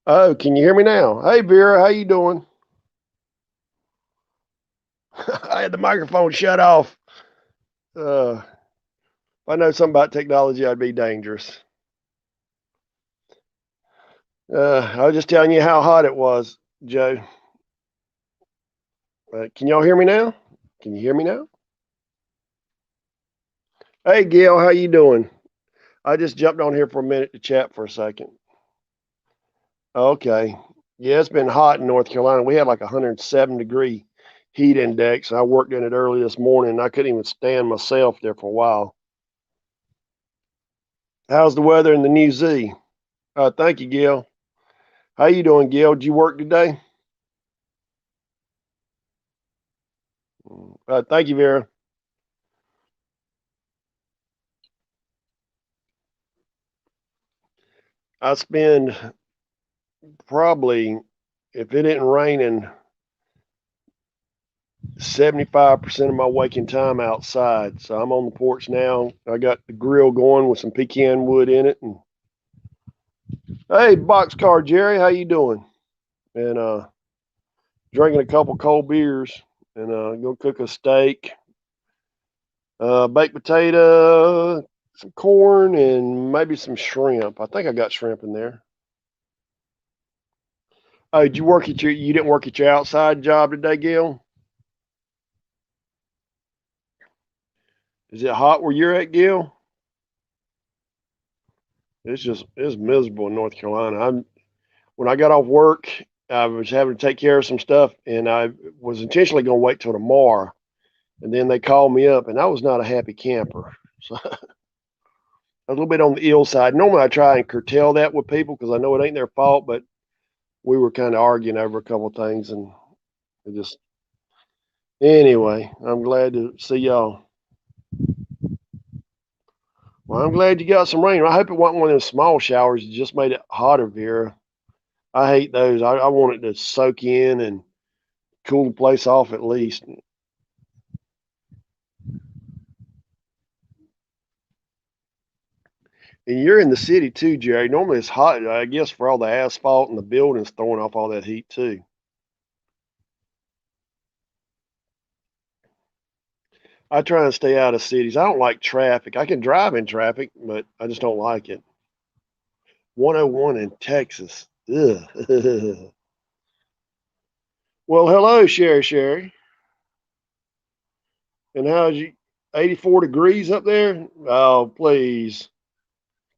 Oh, can you hear me now? Hey, Vera, how you doing? I had the microphone shut off. If I know something about technology, I'd be dangerous. I was just telling you how hot it was, Joe. Can y'all hear me now? Can you hear me now? Hey, Gail, how you doing? I just jumped on here for a minute to chat for a second. Okay. Yeah, it's been hot in North Carolina. We had like a 107-degree heat index. I worked in it early this morning. I couldn't even stand myself there for a while. How's the weather in the New Z? Thank you, Gail. How you doing, Gail? Did you work today? Thank you, Vera. I spend probably, if it isn't raining, 75% of my waking time outside. So I'm on the porch now. I got the grill going with some pecan wood in it. And hey, boxcar Jerry, how you doing? And drinking a couple cold beers and gonna cook a steak, baked potato, some corn, and maybe some shrimp. I think I got shrimp in there. Oh, did you work at your? You didn't work at your outside job today, Gil? Is it hot where you're at, Gil? It's miserable in North Carolina. When I got off work, I was having to take care of some stuff, and I was intentionally going to wait till tomorrow. And then they called me up, and I was not a happy camper. So a little bit on the ill side. Normally, I try and curtail that with people because I know it ain't their fault, but we were kind of arguing over a couple of things, and it just anyway. I'm glad to see y'all. Well, I'm glad you got some rain. I hope it wasn't one of those small showers that just made it hotter here. I hate those. I want it to soak in and cool the place off at least. And you're in the city too, Jerry. Normally it's hot, I guess, for all the asphalt and the buildings throwing off all that heat too. I try and stay out of cities. I don't like traffic. I can drive in traffic, but I just don't like it. 101 in Texas. Ugh. Well, hello, Sherry. And how's you? 84 degrees up there? Oh, please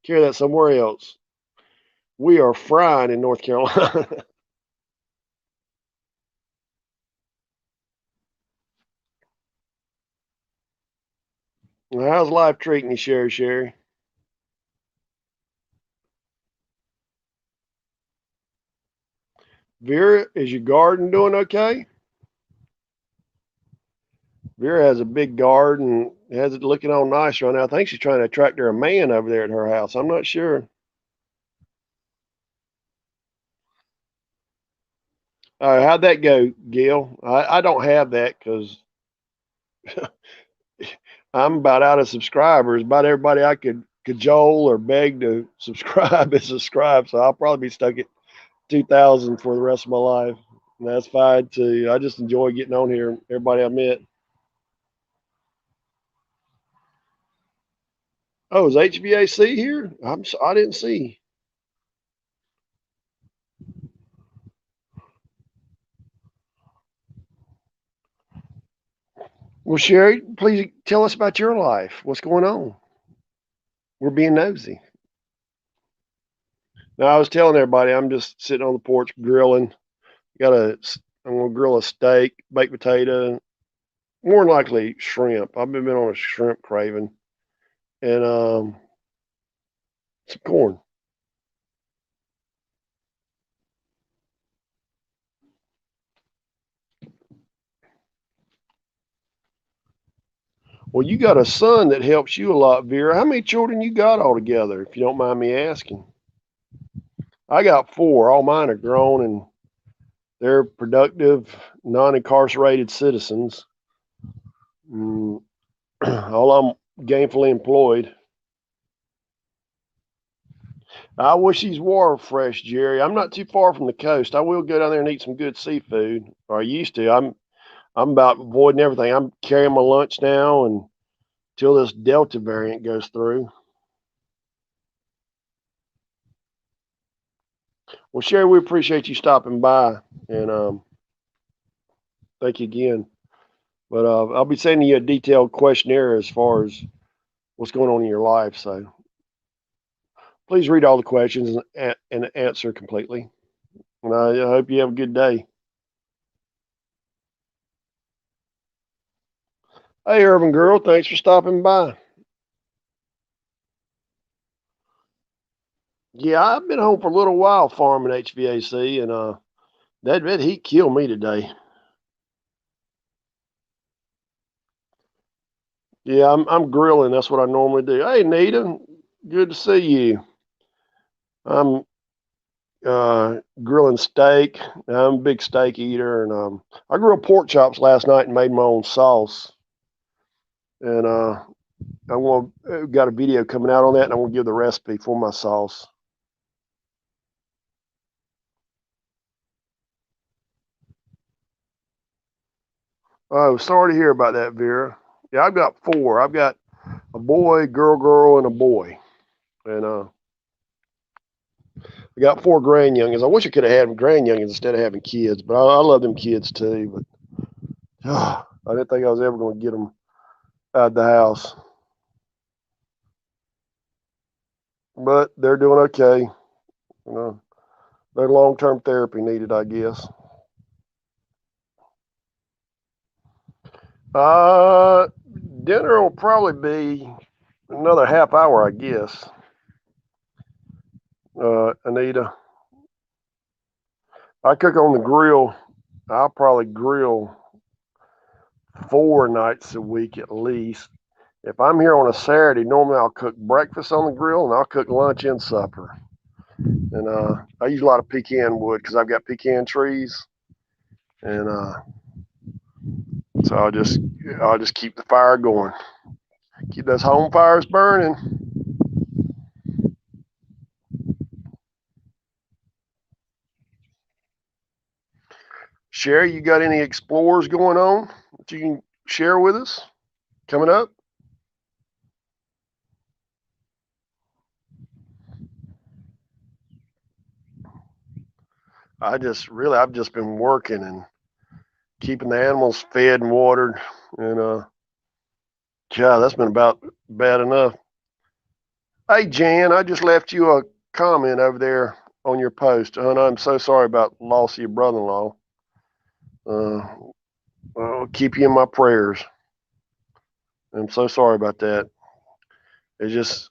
carry that somewhere else. We are frying in North Carolina. How's life treating you, Sherry? Vera, is your garden doing okay? Vera has a big garden, has it looking all nice right now. I think she's trying to attract her a man over there at her house. I'm not sure. How'd that go, Gil? I don't have that because I'm about out of subscribers. About everybody I could cajole or beg to subscribe is subscribed. So I'll probably be stuck at 2,000 for the rest of my life. And that's fine too. I just enjoy getting on here. Everybody I met. Oh, is HVAC here? I didn't see. Well, Sherry, please tell us about your life. What's going on? We're being nosy. Now, I was telling everybody I'm just sitting on the porch grilling. Got a, I'm gonna grill a steak, baked potato, more than likely shrimp. I've been on a shrimp craving, and some corn. Well, you got a son that helps you a lot, Vera. How many children you got altogether, if you don't mind me asking? I got four. All mine are grown and they're productive, non-incarcerated citizens. Mm, all of them gainfully employed. I wish these were fresh, Jerry. I'm not too far from the coast. I will go down there and eat some good seafood, or I used to. I'm about avoiding everything. I'm carrying my lunch now and until this Delta variant goes through. Well, Sherry, we appreciate you stopping by, and thank you again. But I'll be sending you a detailed questionnaire as far as what's going on in your life. So please read all the questions and answer completely. And I hope you have a good day. Hey, Urban Girl, thanks for stopping by. Yeah, I've been home for a little while farming HVAC, and that heat killed me today. Yeah, I'm grilling. That's what I normally do. Hey, Nita, good to see you. I'm grilling steak. I'm a big steak eater, and I grilled pork chops last night and made my own sauce. And I want got a video coming out on that, and I'm gonna give the recipe for my sauce. Oh, sorry to hear about that, Vera. Yeah, I've got four. I've got a boy, girl, and a boy, and I got four grand youngins. I wish I could have had grand youngins instead of having kids, but I love them kids too. But I didn't think I was ever going to get them out of the house. But they're doing okay. You know, their long-term therapy needed, I guess. Uh, Dinner will probably be another half hour, I guess. Anita, I cook on the grill. I'll probably grill 4 nights a week at least. If I'm here on a Saturday, normally I'll cook breakfast on the grill and I'll cook lunch and supper. And I use a lot of pecan wood because I've got pecan trees, and so I'll just keep the fire going, keep those home fires burning. Sherry, you got any explorers going on that you can share with us coming up? I've just been working and keeping the animals fed and watered, and God, that's been about bad enough. Hey, Jan, I just left you a comment over there on your post, and I'm so sorry about the loss of your brother-in-law. Uh, I'll keep you in my prayers. I'm so sorry about that. It just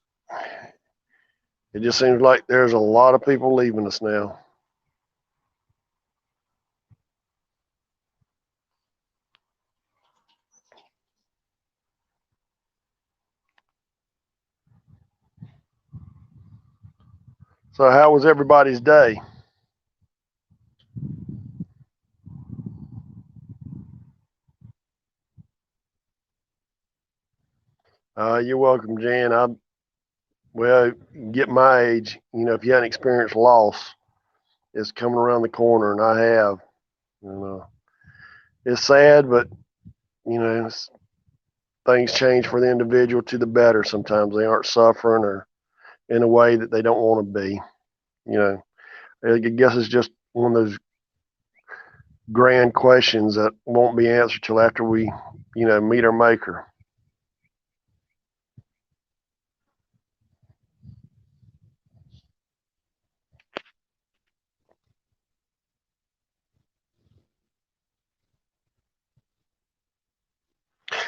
it just seems like there's a lot of people leaving us now. So how was everybody's day? You're welcome, Jan. I well, get my age, if you haven't experienced loss, it's coming around the corner, and I have. And it's sad, but it's, things change for the individual to the better. Sometimes they aren't suffering or in a way that they don't want to be. You know, I guess it's just one of those grand questions that won't be answered till after we, meet our maker.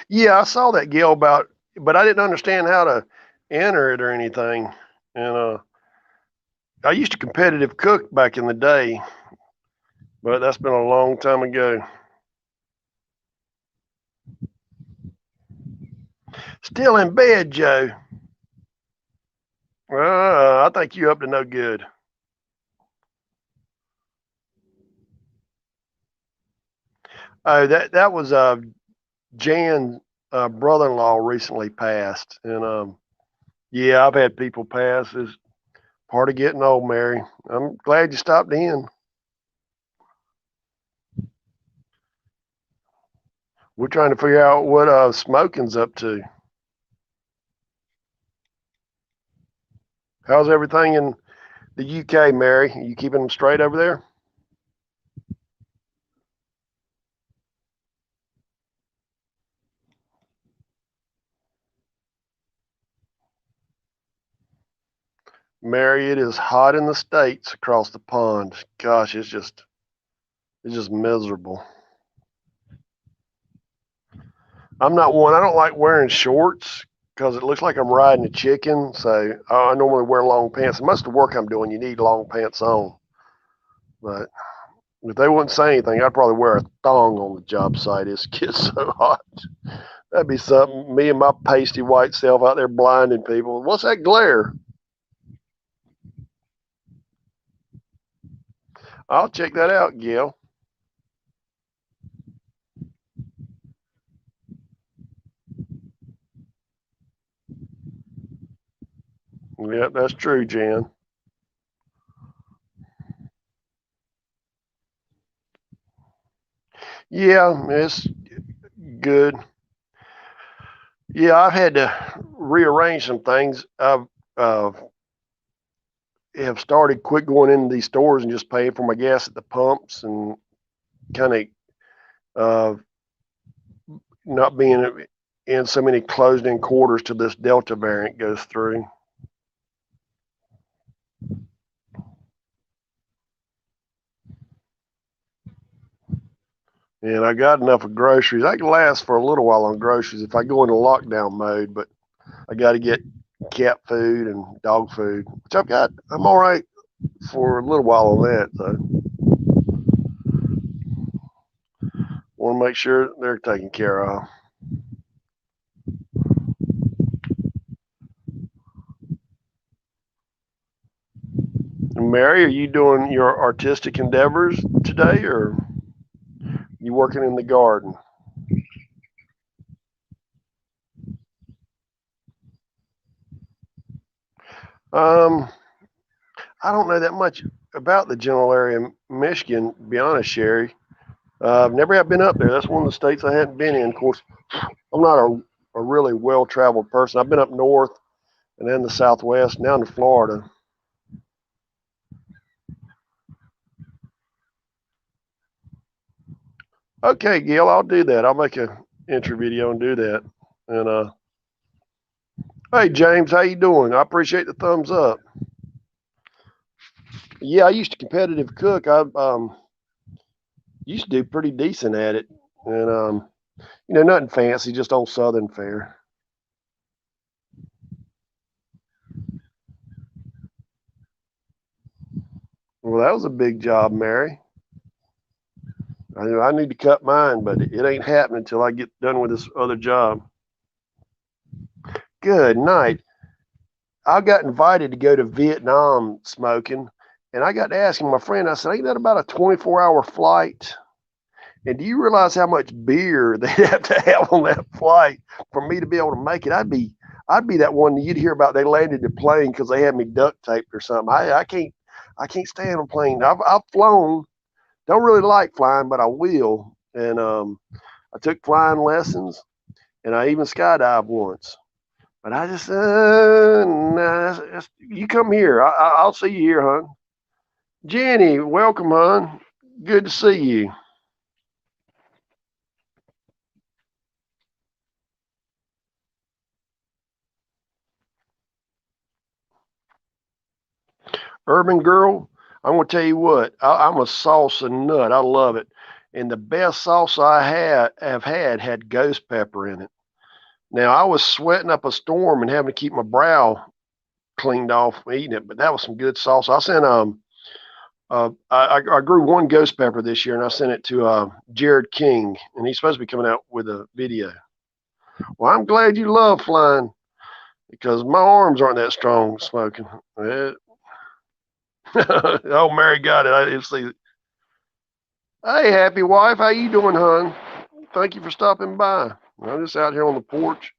Yeah, I saw that Gail about, but I didn't understand how to enter it or anything. And I used to competitive cook back in the day, but that's been a long time ago. Still in bed, Joe. I think you up to no good. Oh, that was Jan's brother-in-law recently passed, and yeah, I've had people pass. Part of getting old, Mary. I'm glad you stopped in. We're trying to figure out what smoking's up to. How's everything in the UK, Mary? Are you keeping them straight over there? Mary, it is hot in the States across the pond. Gosh, it's just miserable. I'm not one. I don't like wearing shorts because it looks like I'm riding a chicken. So I normally wear long pants. And most of the work I'm doing, you need long pants on. But if they wouldn't say anything, I'd probably wear a thong on the job site. It gets so hot. That'd be something. Me and my pasty white self out there blinding people. What's that glare? I'll check that out, Gil. Yeah, that's true, Jan. Yeah, it's good. Yeah, I've had to rearrange some things. I've have started quit going into these stores and just paying for my gas at the pumps and kind of uh, not being in so many closed in quarters till this Delta variant goes through. And I got enough of groceries. I can last for a little while on groceries if I go into lockdown mode, but I got to get cat food and dog food, which I've got. I'm all right for a little while on that, though. Want to make sure they're taken care of. Mary, are you doing your artistic endeavors today, or you working in the garden? Um, I don't know that much about the general area of Michigan, to be honest, Sherry. I've never have been up there. That's one of the states I hadn't been in. Of course, I'm not a really well traveled person. I've been up north and then the southwest, down to Florida. Okay, Gil, I'll do that. I'll make a intro video and do that. And hey, James, how you doing? I appreciate the thumbs up. Yeah, I used to competitive cook. I used to do pretty decent at it, and nothing fancy, just old Southern fare. Well, that was a big job, Mary. I need to cut mine, but it ain't happening until I get done with this other job. Good night. I got invited to go to Vietnam smoking, and I got to asking my friend, I said, ain't that about a 24-hour flight? And do you realize how much beer they'd have to have on that flight for me to be able to make it? I'd be that one that you'd hear about. They landed the plane because they had me duct taped or something. I can't stand on plane. I've flown. Don't really like flying, but I will. And I took flying lessons, and I even skydived once. But I just, nah, you come here. I'll see you here, hon. Jenny, welcome, hon. Good to see you. Urban girl, I'm gonna tell you what. I'm a salsa nut. I love it, and the best salsa I have had ghost pepper in it. Now I was sweating up a storm and having to keep my brow cleaned off eating it, but that was some good salsa. I sent I grew one ghost pepper this year, and I sent it to Jared King, and he's supposed to be coming out with a video. Well, I'm glad you love flying because my arms aren't that strong smoking. Oh, Mary got it. I didn't see. Hey, happy wife, how you doing, hon? Thank you for stopping by. I'm just out here on the porch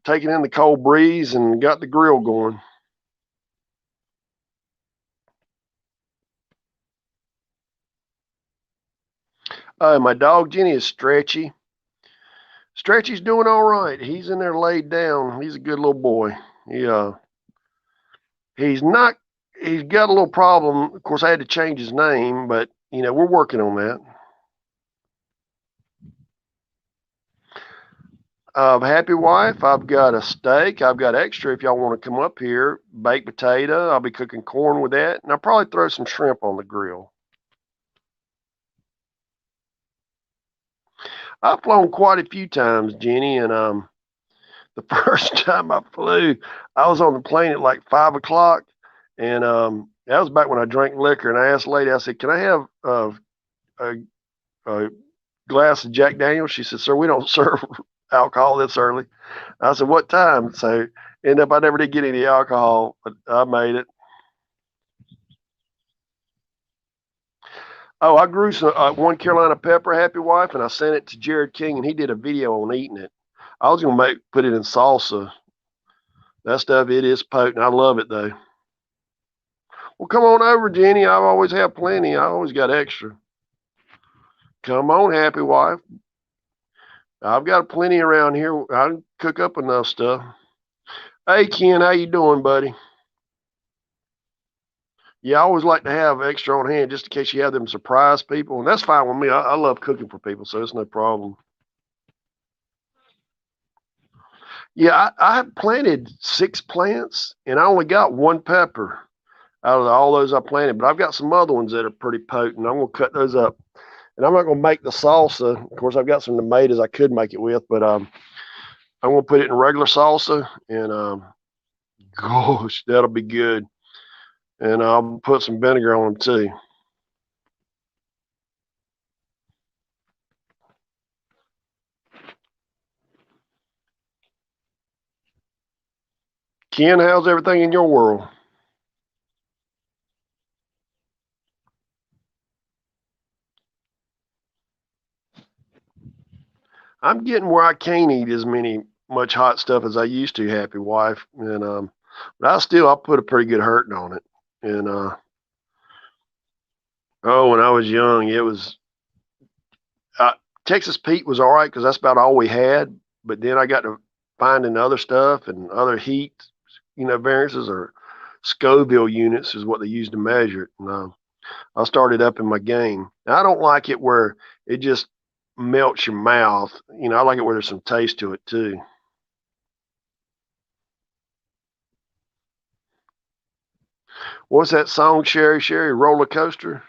taking in the cold breeze and got the grill going. My dog Jenny is Stretchy. Stretchy's doing all right. He's in there laid down. He's a good little boy. He he's not. He's got a little problem. Of course, I had to change his name, but we're working on that. Happy wife, I've got a steak. I've got extra if y'all want to come up here. Baked potato. I'll be cooking corn with that, and I'll probably throw some shrimp on the grill. I've flown quite a few times, Jenny, and the first time I flew, I was on the plane at like 5 o'clock, and that was back when I drank liquor. And I asked the lady, I said, "Can I have a, a glass of Jack Daniels?" She said, "Sir, we don't serve alcohol this early." I said, "What time?" So ended up I never did get any alcohol, but I made it. Oh, I grew some one Carolina pepper, Happy Wife, and I sent it to Jared King, and he did a video on eating it. I was gonna put it in salsa. That stuff, it is potent. I love it though. Well, come on over, Jenny. I always have plenty. I always got extra. Come on, Happy Wife. I've got plenty around here. I can cook up enough stuff. Hey, Ken, how you doing, buddy? Yeah, I always like to have extra on hand just in case you have them surprise people, and that's fine with me. I love cooking for people, so it's no problem. Yeah, I planted 6 plants, and I only got one pepper out of all those I planted, but I've got some other ones that are pretty potent. I'm gonna cut those up, and I'm not gonna make the salsa. Of course, I've got some tomatoes I could make it with, but I'm gonna put it in regular salsa, and gosh, that'll be good. And I'll put some vinegar on them too. Ken, how's everything in your world? I'm getting where I can't eat as much hot stuff as I used to, Happy Wife, and but I put a pretty good hurting on it. And oh, when I was young, it was uh, Texas Pete was all right because that's about all we had. But then I got to finding other stuff and other heat, variances or Scoville units is what they use to measure it. And I started up in my game. Now, I don't like it where it just melts your mouth. I like it where there's some taste to it too. What's that song, Sherry Sherry Roller Coaster?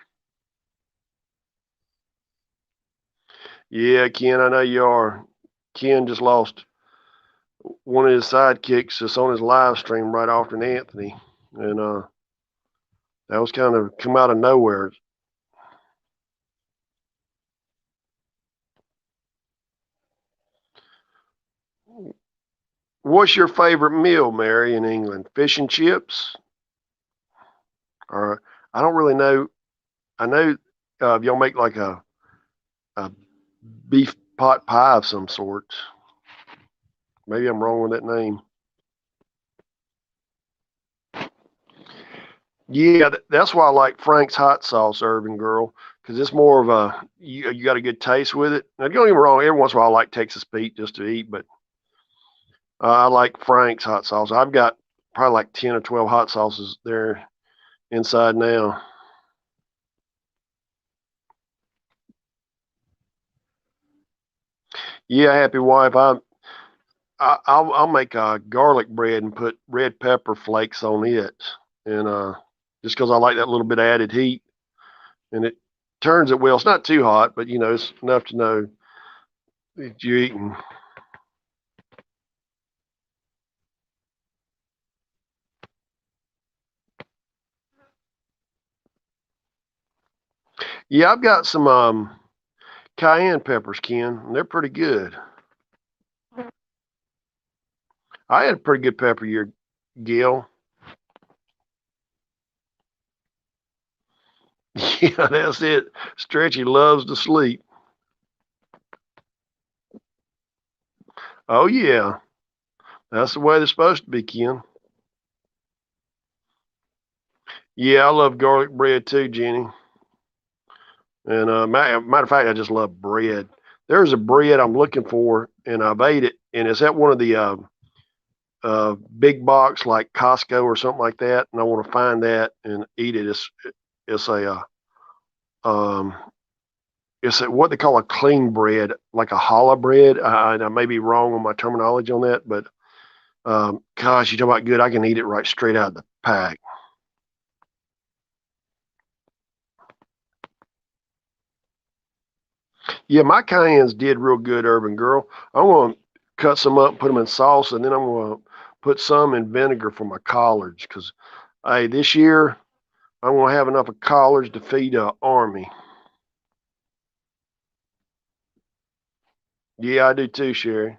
Yeah, Ken, I know you are. Ken just lost one of his sidekicks just on his live stream right after Anthony. And that was kind of come out of nowhere. What's your favorite meal, Mary, in England? Fish and chips? Or I don't really know. I know y'all make like a beef pot pie of some sort. Maybe I'm wrong with that name. Yeah, that's why I like Frank's hot sauce, Urban Girl, because it's more of you got a good taste with it. Now, don't get me wrong, every once in a while I like Texas Pete just to eat, but I like Frank's hot sauce. I've got probably like 10 or 12 hot sauces there inside now. Yeah, Happy Wife, I'll make garlic bread and put red pepper flakes on it, and just because I like that little bit of added heat, and it turns it well. It's not too hot, but it's enough to know that you're eating. Yeah, I've got some cayenne peppers, Ken. And they're pretty good. I had a pretty good pepper year, Gil. Yeah, that's it. Stretchy loves to sleep. Oh yeah. That's the way they're supposed to be, Ken. Yeah, I love garlic bread too, Jenny. And matter of fact, I just love bread. There's a bread I'm looking for, and I've ate it, and it's at one of the big box like Costco or something like that, and I want to find that and eat it. It's a um, it's a, what they call a clean bread, like a challah bread. I may be wrong on my terminology on that, but gosh, you talk about good. I can eat it right straight out of the pack. Yeah, my cayennes did real good, Urban Girl. I'm going to cut some up, put them in salsa, and then I'm going to put some in vinegar for my collards because, hey, this year I'm going to have enough of collards to feed an army. Yeah, I do too, Sherry.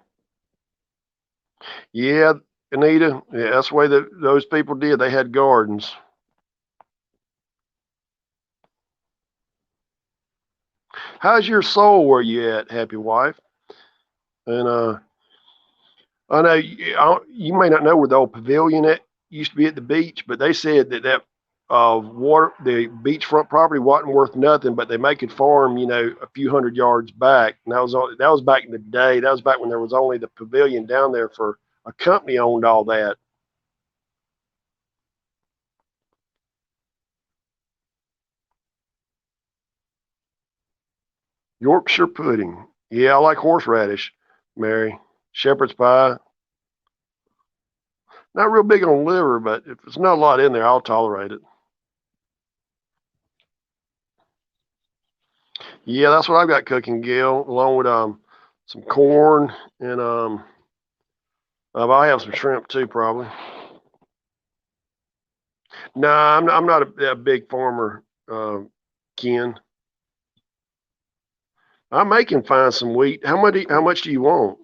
Yeah, Anita. Yeah, that's the way that those people did. They had gardens. How's your soul where you at, happy wife? And I know you may not know where the old pavilion at used to be at the beach, but they said that water, the beachfront property wasn't worth nothing, but they make it farm, a few hundred yards back. And that was back in the day. That was back when there was only the pavilion down there for a company owned all that. Yorkshire pudding. Yeah, I like horseradish, Mary. Shepherd's pie. Not real big on liver, but if there's not a lot in there, I'll tolerate it. Yeah, that's what I've got cooking, Gail, along with some corn and I'll have some shrimp too, probably. Nah, I'm not a big farmer, Ken. I may can find some wheat. How much do you want?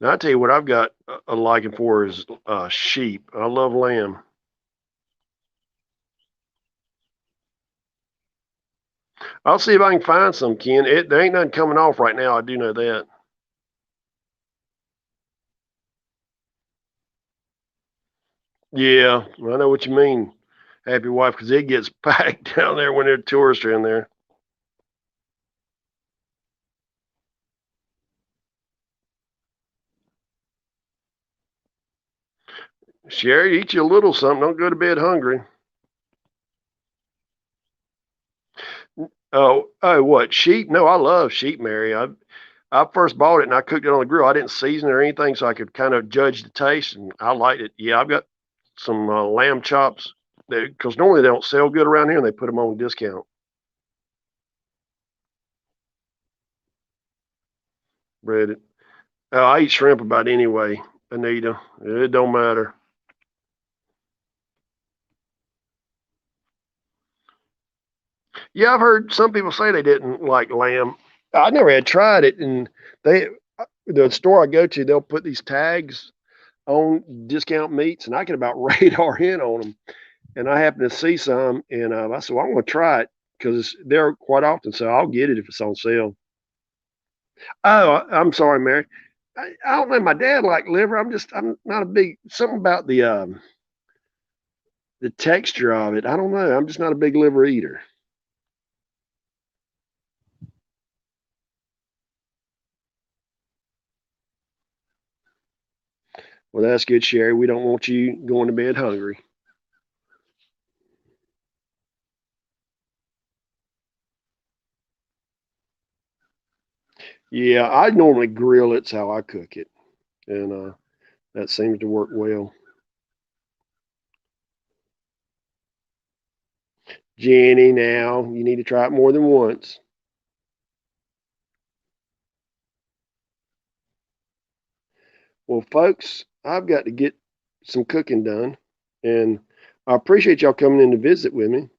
Now, I tell you what, I've got a liking for is sheep. I love lamb. I'll see if I can find some, Ken. There ain't nothing coming off right now. I do know that. Yeah, I know what you mean, happy wife, because it gets packed down there when there are tourists in there. Sherry, eat you a little something. Don't go to bed hungry. Oh, what sheep? No, I love sheep, Mary. I first bought it and I cooked it on the grill. I didn't season it or anything, so I could kind of judge the taste, and I liked it. Yeah, I've got some lamb chops because normally they don't sell good around here, and they put them on discount. Breaded. I eat shrimp about anyway, Anita. It don't matter. Yeah, I've heard some people say they didn't like lamb. I never had tried it, and they the store I go to, they'll put these tags on discount meats, and I can about radar in on them. And I happened to see some, and I said, "Well, I'm going to try it because they're quite often, so I'll get it if it's on sale." Oh, I'm sorry, Mary. I don't know. My dad liked liver. I'm not a big something about the texture of it. I don't know. I'm just not a big liver eater. Well, that's good, Sherry. We don't want you going to bed hungry. Yeah, I normally grill it. It's how I cook it, and that seems to work well. Jenny, now you need to try it more than once. Well, folks, I've got to get some cooking done, and I appreciate y'all coming in to visit with me.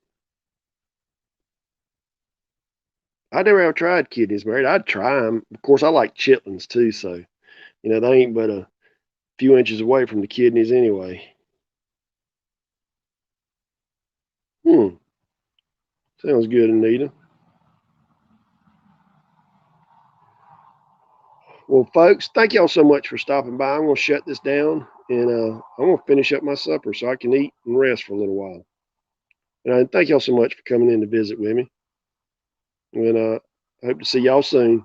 I never have tried kidneys, Mary. I'd try them. Of course, I like chitlins too, so they ain't but a few inches away from the kidneys anyway. Hmm, sounds good, Anita. Well, folks, thank y'all so much for stopping by. I'm going to shut this down and I'm going to finish up my supper so I can eat and rest for a little while. And thank y'all so much for coming in to visit with me. And I hope to see y'all soon.